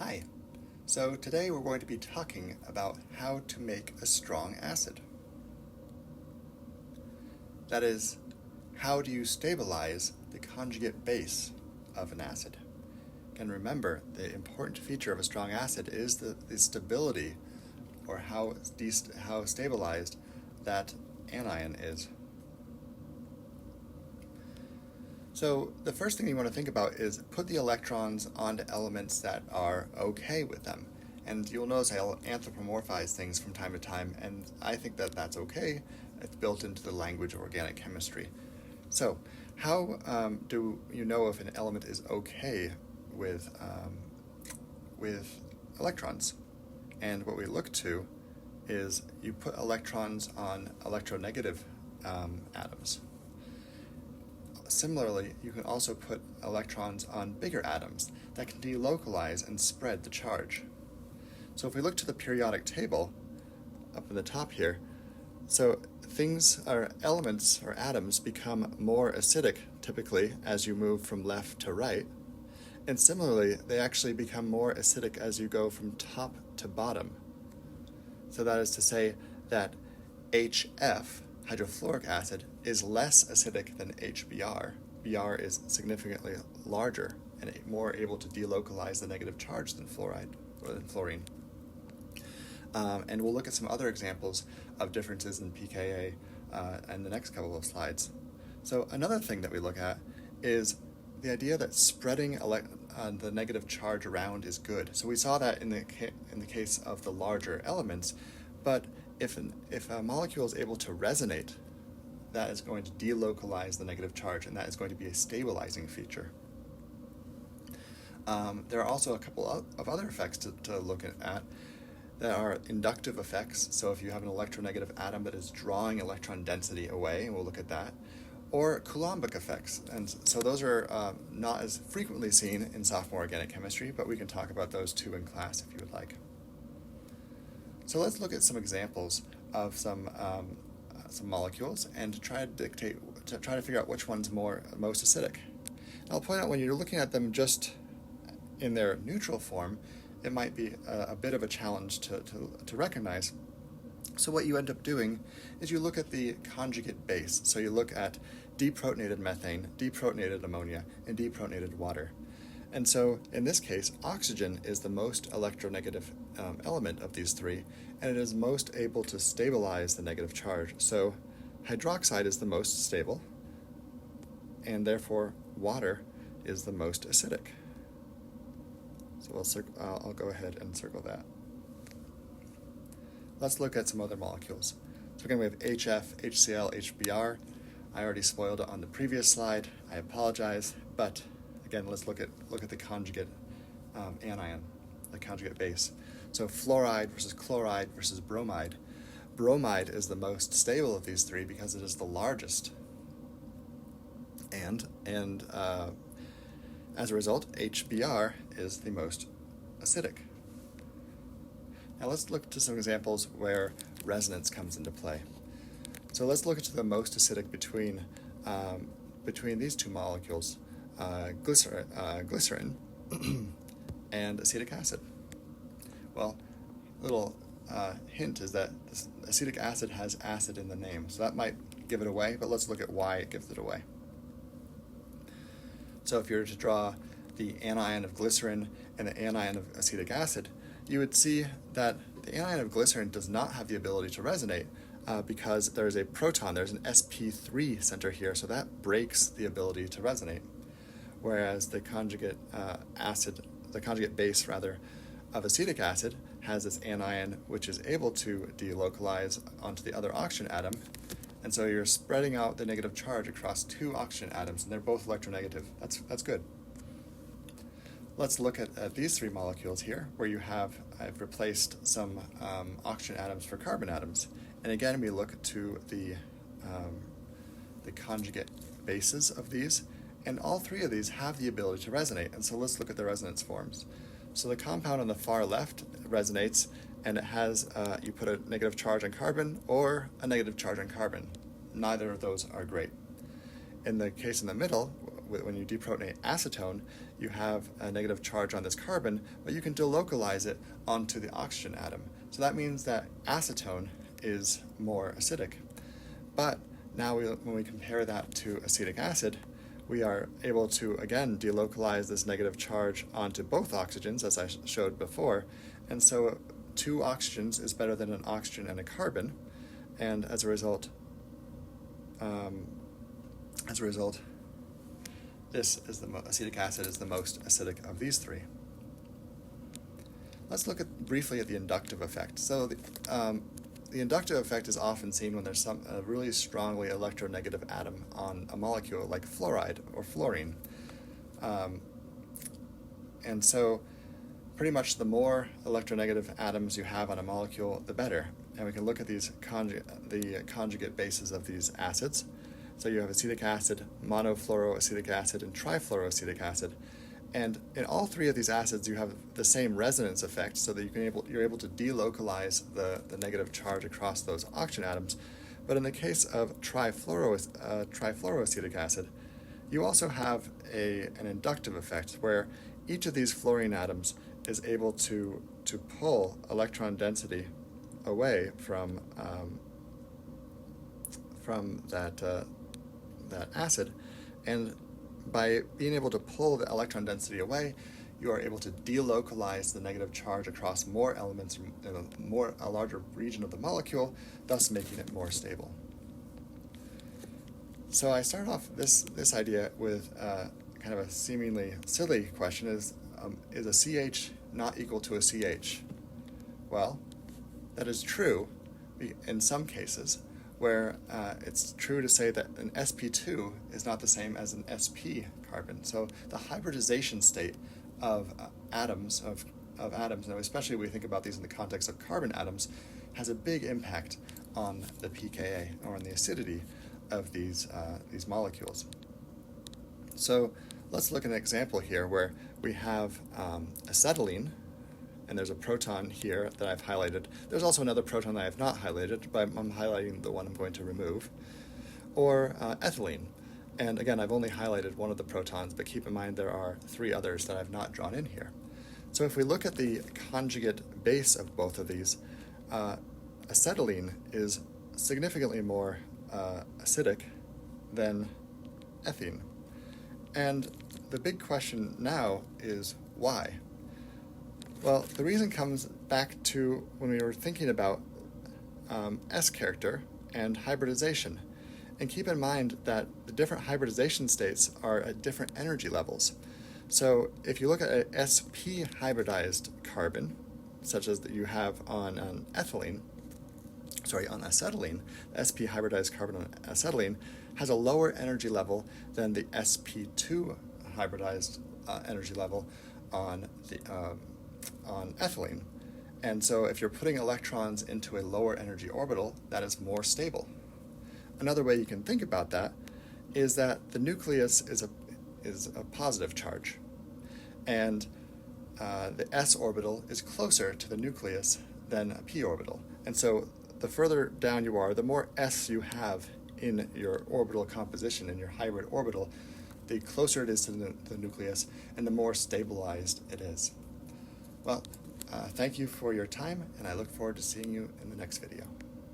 Hi. So today we're going to be talking about how to make a strong acid. That is, how do you stabilize the conjugate base of an acid? And remember, the important feature of a strong acid is the stability, or how stabilized that anion is. So the first thing you want to think about is put the electrons onto elements that are okay with them. And you'll notice I'll anthropomorphize things from time to time, and I think that that's okay. It's built into the language of organic chemistry. So how do you know if an element is okay with electrons? And what we look to is you put electrons on electronegative atoms. Similarly, you can also put electrons on bigger atoms that can delocalize and spread the charge. So if we look to the periodic table up in the top here, so elements or atoms become more acidic typically as you move from left to right, and similarly they actually become more acidic as you go from top to bottom. So that is to say that HF, hydrofluoric acid, is less acidic than HBr. Br is significantly larger and more able to delocalize the negative charge than fluoride or than fluorine. And we'll look at some other examples of differences in pKa in the next couple of slides. So another thing that we look at is the idea that spreading the negative charge around is good. So we saw that in the case of the larger elements, but if a molecule is able to resonate, that is going to delocalize the negative charge, and that is going to be a stabilizing feature. There are also a couple of other effects to look at that are inductive effects. So if you have an electronegative atom that is drawing electron density away, and we'll look at that, or Coulombic effects. And so those are not as frequently seen in sophomore organic chemistry, but we can talk about those too in class if you would like. So let's look at some examples of some molecules and try to figure out which one's most acidic. And I'll point out when you're looking at them just in their neutral form, it might be a bit of a challenge to recognize. So what you end up doing is you look at the conjugate base. So you look at deprotonated methane, deprotonated ammonia, and deprotonated water. And so in this case, oxygen is the most electronegative element of these three, and it is most able to stabilize the negative charge. So hydroxide is the most stable, and therefore water is the most acidic. So I'll go ahead and circle that. Let's look at some other molecules. So again, we have HF, HCl, HBr. I already spoiled it on the previous slide. I apologize, but again, let's look at the conjugate anion, the conjugate base. So fluoride versus chloride versus bromide. Bromide is the most stable of these three because it is the largest. And as a result, HBr is the most acidic. Now let's look to some examples where resonance comes into play. So let's look at the most acidic between these two molecules, glycerin and acetic acid. Well, a little hint is that acetic acid has acid in the name, so that might give it away, but let's look at why it gives it away. So if you were to draw the anion of glycerin and the anion of acetic acid, you would see that the anion of glycerin does not have the ability to resonate because there's a proton, there's an sp3 center here, so that breaks the ability to resonate. Whereas the conjugate base of acetic acid has this anion which is able to delocalize onto the other oxygen atom, and so you're spreading out the negative charge across two oxygen atoms, and they're both electronegative. That's good. Let's look at these three molecules here, where I've replaced some oxygen atoms for carbon atoms. And again, we look to the conjugate bases of these, and all three of these have the ability to resonate. And so let's look at the resonance forms. So the compound on the far left resonates, and it has, you put a negative charge on carbon or a negative charge on carbon. Neither of those are great. In the case in the middle, when you deprotonate acetone, you have a negative charge on this carbon, but you can delocalize it onto the oxygen atom. So that means that acetone is more acidic. But now when we compare that to acetic acid, we are able to, again, delocalize this negative charge onto both oxygens, as I showed before. And so 2 oxygens is better than an oxygen and a carbon. And as a result, this is acetic acid is the most acidic of these 3. Let's look briefly at the inductive effect. So the inductive effect is often seen when there's a really strongly electronegative atom on a molecule like fluoride or fluorine. And so pretty much the more electronegative atoms you have on a molecule, the better. And we can look at the conjugate bases of these acids. So you have acetic acid, monofluoroacetic acid, and trifluoroacetic acid. And in all 3 of these acids, you have the same resonance effect, so that you're able to delocalize the negative charge across those oxygen atoms. But in the case of trifluoroacetic acid, you also have an inductive effect, where each of these fluorine atoms is able to pull electron density away from that acid, and by being able to pull the electron density away, you are able to delocalize the negative charge across more elements in a larger region of the molecule, thus making it more stable. So I started off this idea with kind of a seemingly silly question: is a CH not equal to a CH? Well, that is true in some cases, where it's true to say that an sp2 is not the same as an sp carbon. So the hybridization state of atoms, and especially when we think about these in the context of carbon atoms, has a big impact on the pKa, or on the acidity of these molecules. So let's look at an example here where we have acetylene, and there's a proton here that I've highlighted. There's also another proton that I have not highlighted, but I'm highlighting the one I'm going to remove. Or ethylene. And again, I've only highlighted one of the protons, but keep in mind there are 3 others that I've not drawn in here. So if we look at the conjugate base of both of these, acetylene is significantly more acidic than ethene. And the big question now is why? Well, the reason comes back to when we were thinking about S character and hybridization. And keep in mind that the different hybridization states are at different energy levels. So if you look at an sp hybridized carbon, such as that you have on acetylene, sp hybridized carbon on acetylene has a lower energy level than the sp2 hybridized energy level on ethylene. And so if you're putting electrons into a lower energy orbital, that is more stable. Another way you can think about that is that the nucleus is a positive charge, and the s orbital is closer to the nucleus than a p orbital. And so the further down you are, the more s you have in your orbital composition, in your hybrid orbital, the closer it is to the nucleus, and the more stabilized it is. Well, thank you for your time, and I look forward to seeing you in the next video.